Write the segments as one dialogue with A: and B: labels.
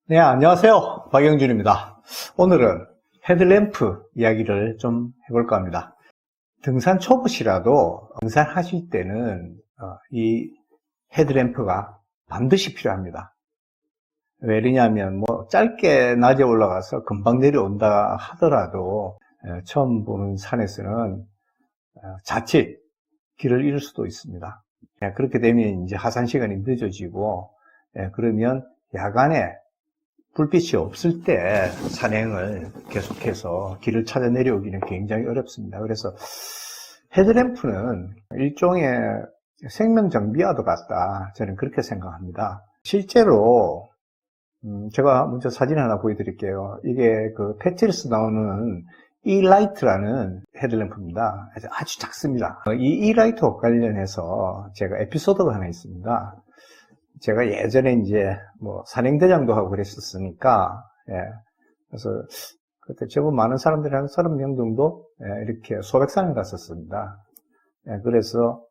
A: 네, 안녕하세요. 박영준입니다. 오늘은 헤드램프 이야기를 좀 해볼까 합니다. 등산 초보시라도 등산하실 때는 이 헤드램프가 반드시 필요합니다. 왜냐하면 짧게 낮에 올라가서 금방 내려온다 하더라도 처음 보는 산에서는 자칫 길을 잃을 수도 있습니다. 그렇게 되면 이제 하산 시간이 늦어지고 그러면 야간에 불빛이 없을 때 산행을 계속해서 길을 찾아 내려오기는 굉장히 어렵습니다. 그래서 헤드램프는 일종의 생명정비와도 같다. 저는 그렇게 생각합니다. 실제로 제가 먼저 사진 하나 보여드릴게요. 이게 그 패티에서 나오는 E-라이트라는 헤드램프입니다. 아주 작습니다. 이 E-라이트와 관련해서 제가 에피소드가 하나 있습니다. 제가 예전에 이제 산행대장도 하고 그랬었으니까, 그래서 그때 제법 많은 사람들이 한 30명 정도, 이렇게 소백산을 갔었습니다. 그래서,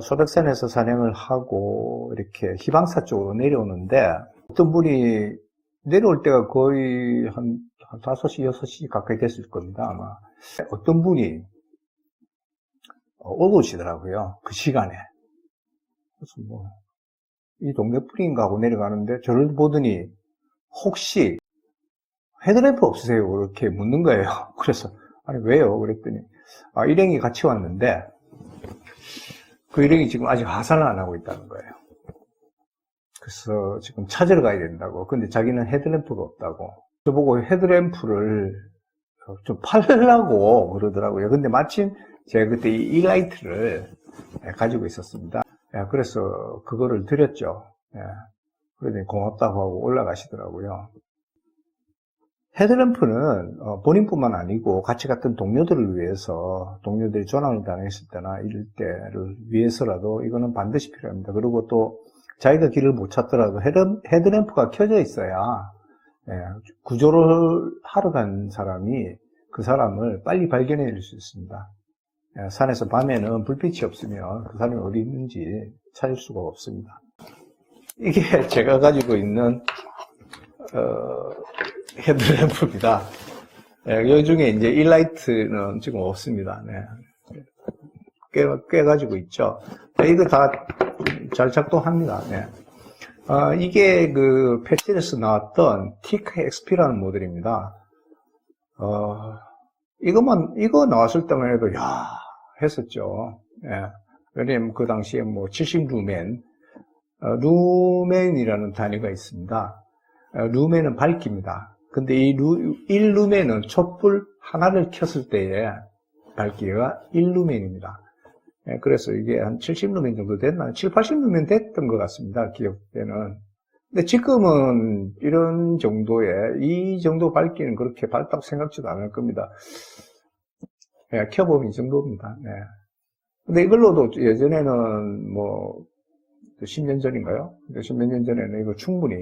A: 소백산에서 산행을 하고, 이렇게 희방사 쪽으로 내려오는데, 어떤 분이 내려올 때가 거의 한 5시, 6시 가까이 됐을 겁니다, 아마. 어떤 분이 오고 오시더라고요, 그 시간에. 그래서 이 동네 뿌리인가 하고 내려가는데 저를 보더니 혹시 헤드램프 없으세요? 이렇게 묻는 거예요. 그래서 아니 왜요? 그랬더니 일행이 같이 왔는데 그 일행이 지금 아직 하산을 안 하고 있다는 거예요. 그래서 지금 찾으러 가야 된다고. 근데 자기는 헤드램프가 없다고. 저보고 헤드램프를 좀 팔려고 그러더라고요. 근데 마침 제가 그때 이 라이트를 가지고 있었습니다. 그래서 그거를 드렸죠. 그러더니 고맙다고 하고 올라가시더라고요. 헤드램프는 본인뿐만 아니고 같이 갔던 동료들을 위해서, 동료들이 조난을 당했을 때나 이럴 때를 위해서라도 이거는 반드시 필요합니다. 그리고 또 자기가 길을 못 찾더라도 헤드램프가 켜져 있어야 구조를 하러 간 사람이 그 사람을 빨리 발견해 낼 수 있습니다. 산에서 밤에는 불빛이 없으면 그 사람이 어디 있는지 찾을 수가 없습니다. 이게 제가 가지고 있는 헤드램프입니다. 이 중에 이제 E-라이트는 지금 없습니다. 꽤 가지고 있죠. 이거 다 잘 작동합니다. 이게 그 패치에서 나왔던 티크 XP라는 모델입니다. 이거 나왔을 때만 해도, 했었죠. 왜냐면 그 당시에 70루멘, 루멘이라는 단위가 있습니다. 루멘은 밝기입니다. 근데 이 1루멘은 촛불 하나를 켰을 때의 밝기가 1루멘입니다. 그래서 이게 한 70루멘 정도 됐나? 7, 80루멘 됐던 것 같습니다. 기억 때는. 근데 지금은 이런 정도의, 이 정도 밝기는 그렇게 밝다고 생각지도 않을 겁니다. 켜보면 이 정도입니다. 근데 이걸로도 예전에는 10년 전인가요? 10몇 년 전에는 이거 충분히,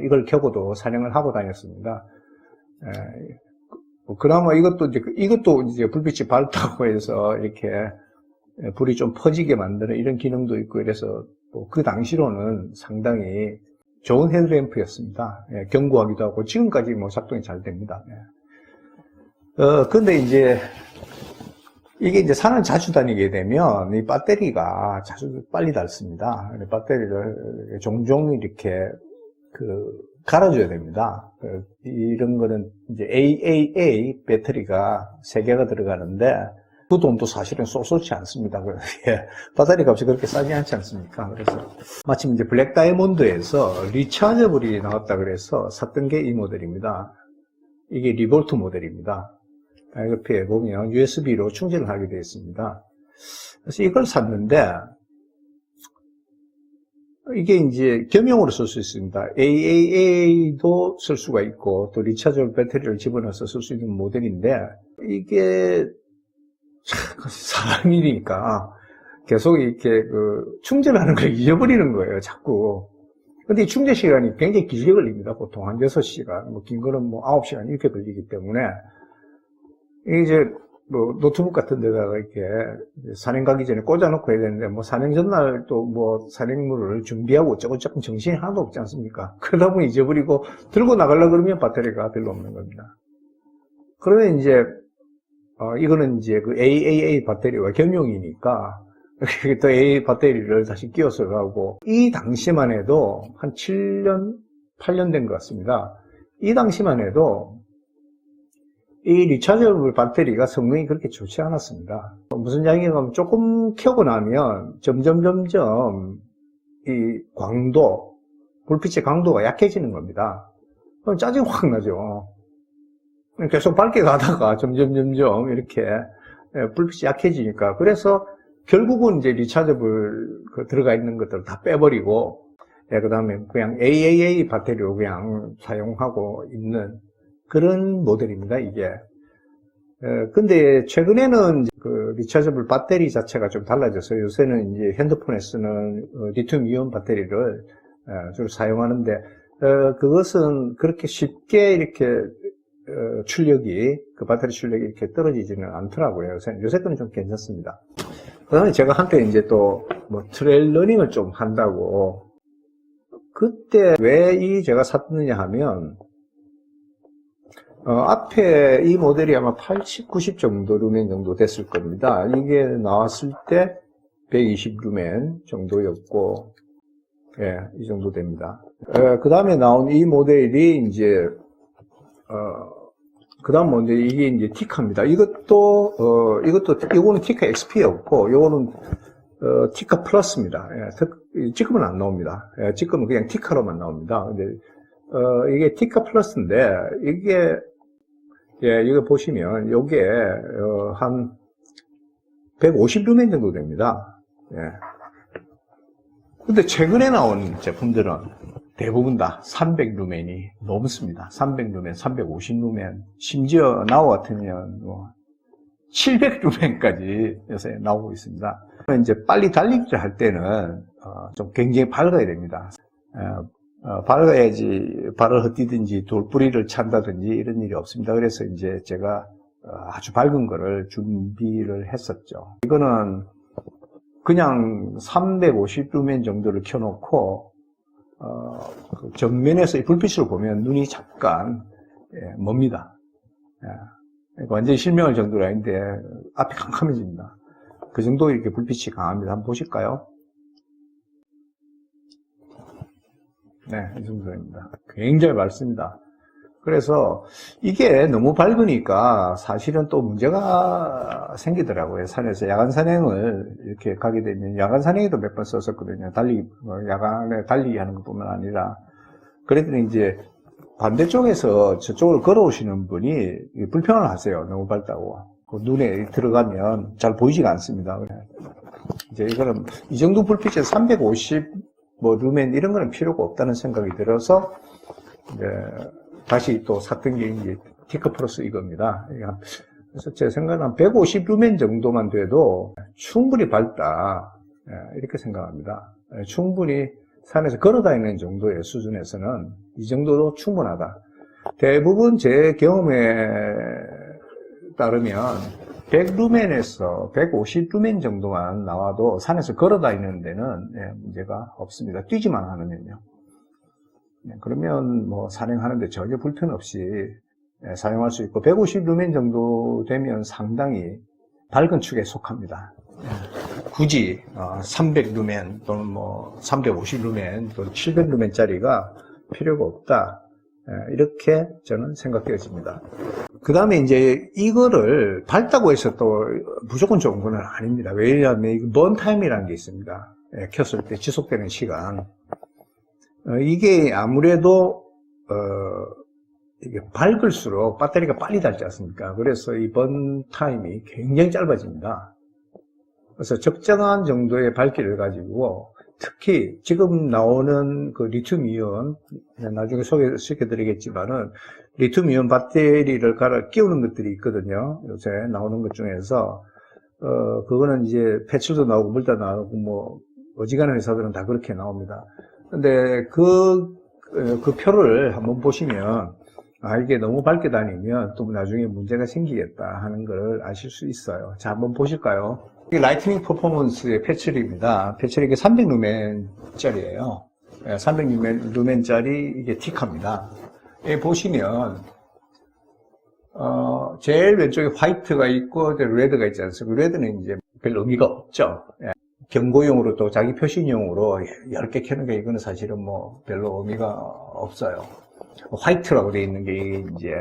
A: 이걸 켜고도 산행을 하고 다녔습니다. 그나마 이것도 이제 불빛이 밝다고 해서 이렇게 불이 좀 퍼지게 만드는 이런 기능도 있고 이래서 그 당시로는 상당히 좋은 헤드램프였습니다. 견고하기도 하고 지금까지 작동이 잘 됩니다. 근데 이제 이게 이제 산을 자주 다니게 되면 이 배터리가 자주 빨리 닳습니다. 배터리를 종종 이렇게 갈아줘야 됩니다. 이런 거는 이제 AAA 배터리가 3개가 들어가는데 그 돈도 사실은 쏠쏠치 않습니다. 배터리 값이 그렇게 싸지 않지 않습니까? 그래서 마침 이제 블랙 다이아몬드에서 리차저블이 나왔다 그래서 샀던 게 이 모델입니다. 이게 리볼트 모델입니다. 옆에 보면 USB로 충전을 하게 되어 있습니다. 그래서 이걸 샀는데 이게 이제 겸용으로 쓸 수 있습니다. AAA도 쓸 수가 있고 또 리차저블 배터리를 집어넣어서 쓸 수 있는 모델인데 이게 사람이니까 계속 이렇게 충전하는 걸 잊어버리는 거예요, 자꾸. 근데 이 충전 시간이 굉장히 길게 걸립니다. 보통 한 6시간, 긴 거는 9시간 이렇게 걸리기 때문에 이제 뭐 노트북 같은 데다가 이렇게 산행 가기 전에 꽂아놓고 해야 되는데 뭐 산행 전날 또 뭐 산행물을 준비하고 어쩌고저쩌고 정신이 하나도 없지 않습니까? 그러다 보니 잊어버리고 들고 나가려고 그러면 배터리가 별로 없는 겁니다. 그러면 이제 이거는 이제 그 AAA 배터리와 겸용이니까 또 AA 배터리를 다시 끼워서 가고 이 당시만 해도 한 7년, 8년 된 것 같습니다. 이 당시만 해도 이 리차저블 배터리가 성능이 그렇게 좋지 않았습니다. 무슨 이야기냐면 조금 켜고 나면 점점 이 광도, 불빛의 강도가 약해지는 겁니다. 그럼 짜증 확 나죠. 계속 밝게 가다가 점점 이렇게 불빛이 약해지니까. 그래서 결국은 이제 리차저블 들어가 있는 것들을 다 빼버리고, 그 다음에 그냥 AAA 배터리로 그냥 사용하고 있는 그런 모델입니다, 이게. 근데 최근에는 그 리차저블 배터리 자체가 좀 달라져서 요새는 이제 핸드폰에 쓰는 리튬 이온 배터리를 주로 사용하는데, 그것은 그렇게 쉽게 이렇게 출력이, 그 배터리 출력이 이렇게 떨어지지는 않더라고요. 요새 거는 좀 괜찮습니다. 그 다음에 제가 한때 이제 또 뭐 트레일 러닝을 좀 한다고, 그때 왜 제가 샀느냐 하면, 앞에 이 모델이 아마 80, 90 정도 루멘 정도 됐을 겁니다. 이게 나왔을 때 120 루멘 정도였고, 예, 이 정도 됩니다. 그 다음에 나온 이 모델이 이제, 그 다음 모델이 이게 이제 티카입니다. 이거는 티카 XP였고, 요거는, 티카 플러스입니다. 예, 지금은 안 나옵니다. 예, 지금은 그냥 티카로만 나옵니다. 근데, 이게 티카 플러스인데, 이게, 예, 이거 보시면, 요게, 한, 150 루멘 정도 됩니다. 예. 근데 최근에 나온 제품들은 대부분 다 300 루멘이 넘습니다. 300 루멘, 350 루멘, 심지어 나우 같으면 뭐, 700 루멘까지 요새 나오고 있습니다. 이제 빨리 달리기를 할 때는, 좀 굉장히 밝아야 됩니다. 밝아야지 발을 헛디든지 돌뿌리를 찬다든지 이런 일이 없습니다. 그래서 이제 제가 아주 밝은 거를 준비를 했었죠. 이거는 그냥 350 루멘 정도를 켜놓고 그 정면에서 이 불빛을 보면 눈이 잠깐 멉니다. 그러니까 완전히 실명할 정도는 아닌데 앞이 캄캄해집니다. 그 정도 이렇게 불빛이 강합니다. 한번 보실까요? 네, 이 정도입니다. 굉장히 밝습니다. 그래서 이게 너무 밝으니까 사실은 또 문제가 생기더라고요. 산에서 야간 산행을 이렇게 가게 되면, 야간 산행에도 몇 번 썼었거든요. 야간에 달리기 하는 것뿐만 아니라. 그랬더니 이제 반대쪽에서 저쪽을 걸어오시는 분이 불평을 하세요. 너무 밝다고. 그 눈에 들어가면 잘 보이지가 않습니다. 이제 이거는 이 정도 불빛에 350 루멘 이런 거는 필요가 없다는 생각이 들어서 이제 다시 또 샀던 게 이제 티카 플러스 이겁니다. 그래서 제 생각은 한 150 루멘 정도만 돼도 충분히 밝다 이렇게 생각합니다. 충분히 산에서 걸어 다니는 정도의 수준에서는 이 정도도 충분하다. 대부분 제 경험에 따르면 100루멘에서 150 루멘 정도만 나와도 산에서 걸어 다니는 데는 문제가 없습니다. 뛰지만 않으면요. 그러면 뭐 산행하는데 전혀 불편 없이 사용할 수 있고, 150 루멘 정도 되면 상당히 밝은 축에 속합니다. 굳이 300 루멘 또는 뭐 350 루멘 또는 700 루멘짜리가 필요가 없다. 이렇게 저는 생각되어집니다. 그 다음에 이제 이거를 밝다고 해서 또 무조건 좋은 건 아닙니다. 왜냐하면 이 런타임이라는 게 있습니다. 켰을 때 지속되는 시간. 이게 아무래도 이게 밝을수록 배터리가 빨리 닳지 않습니까? 그래서 이 런타임이 굉장히 짧아집니다. 그래서 적정한 정도의 밝기를 가지고, 특히 지금 나오는 그 리튬 이온, 나중에 소개시켜드리겠지만은 리튬 이온 배터리를 갈아 끼우는 것들이 있거든요. 요새 나오는 것 중에서 그거는 이제 패치도 나오고 물도 나오고 뭐 어지간한 회사들은 다 그렇게 나옵니다. 근데 그 표를 한번 보시면 이게 너무 밝게 다니면 또 나중에 문제가 생기겠다 하는 걸 아실 수 있어요. 자, 한번 보실까요? 이게 라이트닝 퍼포먼스의 패치리입니다. 패치리 이게 300루멘짜리예요. 300루멘짜리 이게 티카입니다. 여기 보시면 제일 왼쪽에 화이트가 있고 레드가 있지 않습니까? 레드는 이제 별 의미가 없죠. 경고용으로 또 자기 표시용으로 10개 켜는 게 이거는 사실은 뭐 별로 의미가 없어요. 화이트라고 되어 있는 게 이제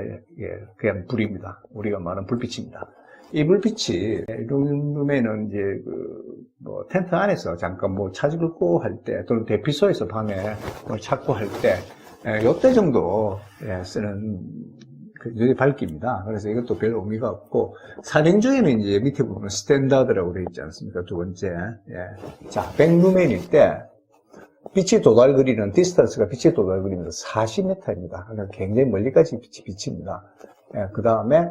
A: 그냥 불입니다. 우리가 말하는 불빛입니다. 이 불빛이 룸에는 이제 뭐 텐트 안에서 잠깐 뭐 차 긁고 할 때 또는 대피소에서 밤에 뭘 찾고 할 때 요때 정도 쓰는 그 밝기입니다. 그래서 이것도 별 의미가 없고 산행 중에는 이제 밑에 보면 스탠다드라고 되어 있지 않습니까? 두 번째. 자, 100루멘일 때 빛이 도달거리는 디스턴스가 빛이 도달거리면서 40m입니다. 그러니까 굉장히 멀리까지 빛이 비칩니다. 그 다음에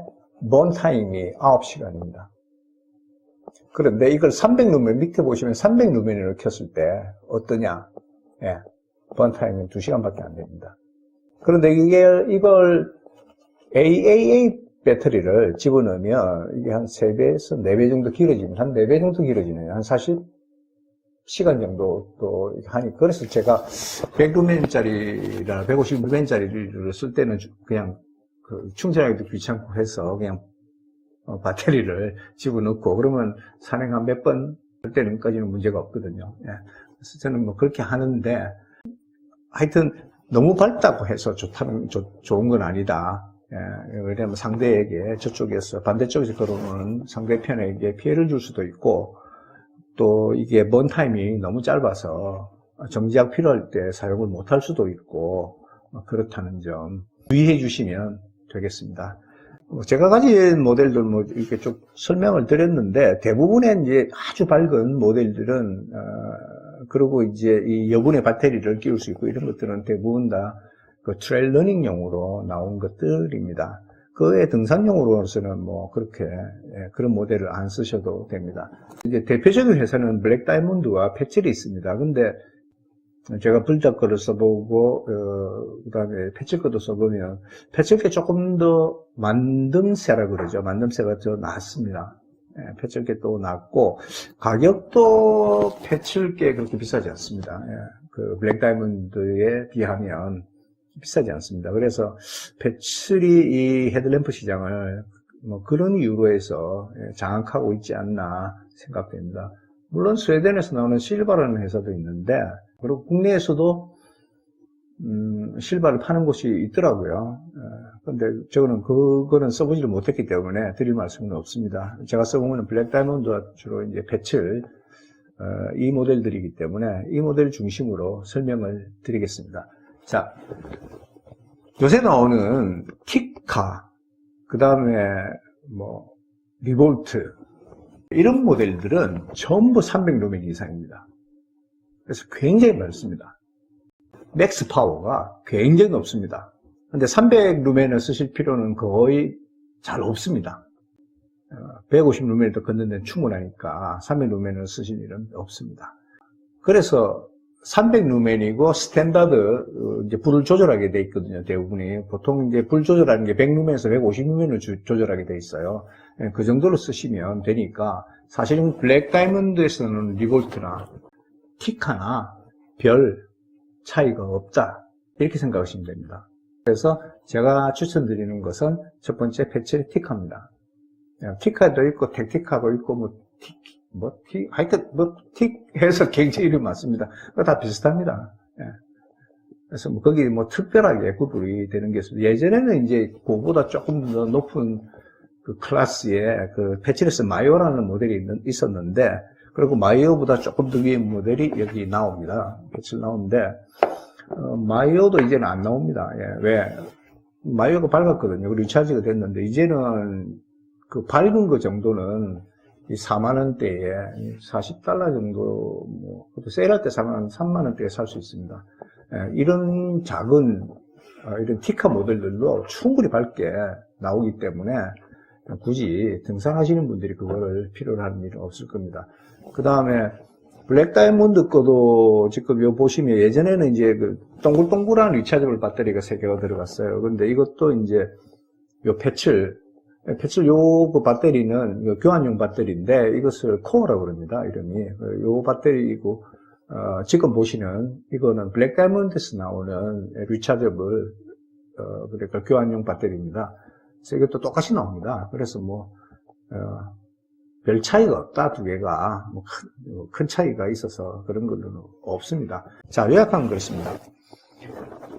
A: 본 타임이 9시간입니다. 그런데 이걸 300루멘 밑에 보시면 300루멘을 켰을 때 어떠냐? 본 타임은 2시간밖에 안 됩니다. 그런데 이걸 AAA 배터리를 집어넣으면 이게 한 3배에서 4배 정도 길어지면 한 4배 정도 길어지네요. 한 40시간 정도 또 하니. 그래서 제가 100루멘짜리나 150루멘짜리를 쓸 때는 그냥 충전하기도 귀찮고 해서 그냥 배터리를 집어넣고 그러면 산행 한 몇 번 할 때는까지는 문제가 없거든요. 그래서 저는 뭐 그렇게 하는데 하여튼 너무 밝다고 해서 좋은 건 아니다. 왜냐면 상대에게 저쪽에서 반대쪽에서 걸어오는 상대편에게 피해를 줄 수도 있고 또 이게 번 타임이 너무 짧아서 정지약 필요할 때 사용을 못할 수도 있고 그렇다는 점 유의해 주시면 되겠습니다. 제가 가진 모델들 뭐 이렇게 좀 설명을 드렸는데 대부분의 이제 아주 밝은 모델들은 그리고 이제 이 여분의 배터리를 끼울 수 있고 이런 것들은 대부분 다 그 트레일 러닝용으로 나온 것들입니다. 그의 등산용으로서는 뭐 그렇게 그런 모델을 안 쓰셔도 됩니다. 이제 대표적인 회사는 블랙 다이몬드와 패칠이 있습니다. 근데 제가 불닭 거를 써보고 그다음에 패칠 것도 써보면 패칠 게 조금 더 만듦새라 그러죠. 만듦새가 더 낫습니다. 패칠 게 또 낫고 가격도 패칠 게 그렇게 비싸지 않습니다. 그 블랙 다이몬드에 비하면 비싸지 않습니다. 그래서 패칠이 이 헤드램프 시장을 뭐 그런 이유로 해서 장악하고 있지 않나 생각됩니다. 물론 스웨덴에서 나오는 실바라는 회사도 있는데 그리고 국내에서도 실바를 파는 곳이 있더라고요. 근데 저는 그거는 써보지를 못했기 때문에 드릴 말씀은 없습니다. 제가 써본 거는 블랙 다이몬드와 주로 이제 패칠 이 모델들이기 때문에 이 모델 중심으로 설명을 드리겠습니다. 자, 요새 나오는 키카, 그 다음에 뭐 리볼트 이런 모델들은 전부 300루멘 이상입니다. 그래서 굉장히 많습니다. 맥스 파워가 굉장히 높습니다. 근데 300루멘을 쓰실 필요는 거의 잘 없습니다. 150루멘을 더 걷는 데는 충분하니까 300루멘을 쓰실 일은 없습니다. 그래서 300루멘이고 스탠다드 이제 불을 조절하게 돼 있거든요. 대부분이 보통 이제 불 조절하는 게 100루멘에서 150루멘을 조절하게 돼 있어요. 그 정도로 쓰시면 되니까 사실은 블랙 다이몬드에서는 리볼트나 키카나 별 차이가 없다 이렇게 생각하시면 됩니다. 그래서 제가 추천드리는 것은 첫 번째 패치 티카입니다. 티카도 있고 텍티카도 있고 하여튼 틱 해서 굉장히 이름이 많습니다. 그거 다 비슷합니다. 그래서 거기 특별하게 구분이 되는 게 있습니다. 예전에는 이제 그보다 조금 더 높은 그 클래스의 그 패치레스 마이오라는 모델이 있었는데, 그리고 마이오보다 조금 더 위의 모델이 여기 나옵니다. 패치 나오는데, 마이오도 이제는 안 나옵니다. 왜? 마이오가 밝았거든요. 그리고 리차지가 됐는데, 이제는 그 밝은 거 정도는 이 4만원대에 40달러 정도, 세일할 때 사면 3만원대에 살 수 있습니다. 이런 작은, 이런 티카 모델들도 충분히 밝게 나오기 때문에 굳이 등산하시는 분들이 그거를 필요로 하는 일은 없을 겁니다. 그 다음에 블랙 다이아몬드 거도 지금 요 보시면 예전에는 이제 그 동글동글한 리차저블 배터리가 3개가 들어갔어요. 근데 이것도 이제 요 패칠 요그 배터리는 요 교환용 배터리인데 이것을 코어라고 그럽니다. 이름이. 요 배터리이고, 지금 보시는 이거는 블랙 다이아몬드에서 나오는 리차저블, 그러니까 교환용 배터리입니다. 그래서 이것도 똑같이 나옵니다. 그래서 별 차이가 없다, 두 개가. 큰 차이가 있어서 그런 건 없습니다. 자, 요약하면 그렇습니다.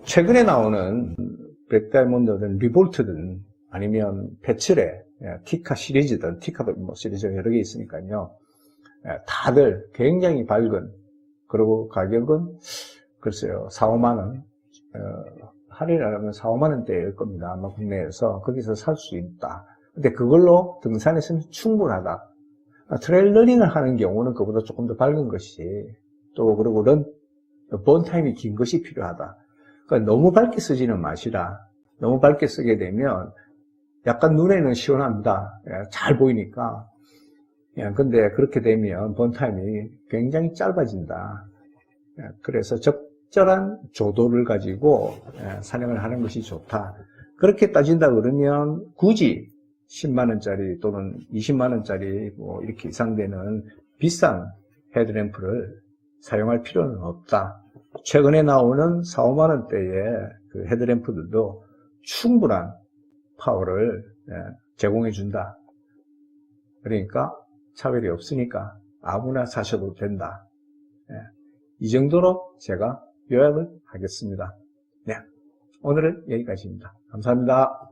A: 최근에 나오는 블랙 다이아몬드든 리볼트든 아니면 패칠의 티카 시리즈든, 티카도 시리즈가 여러 개 있으니까요. 다들 굉장히 밝은, 그리고 가격은 글쎄요, 4, 5만원, 할인하면 4, 5만원대일 겁니다. 아마 국내에서. 거기서 살 수 있다. 근데 그걸로 등산에서는 충분하다. 트레일 러닝을 하는 경우는 그보다 조금 더 밝은 것이, 또 그리고 번 타임이 긴 것이 필요하다. 그러니까 너무 밝게 쓰지는 마시라. 너무 밝게 쓰게 되면 약간 눈에는 시원합니다. 잘 보이니까. 근데 그렇게 되면 번 타임이 굉장히 짧아진다. 그래서 적절한 조도를 가지고 사냥을 하는 것이 좋다. 그렇게 따진다 그러면 굳이 10만원짜리 또는 20만원짜리 이렇게 이상 되는 비싼 헤드램프를 사용할 필요는 없다. 최근에 나오는 4, 5만원대의 그 헤드램프들도 충분한 파워를 제공해 준다. 그러니까 차별이 없으니까 아무나 사셔도 된다. 이 정도로 제가 요약을 하겠습니다. 네, 오늘은 여기까지입니다. 감사합니다.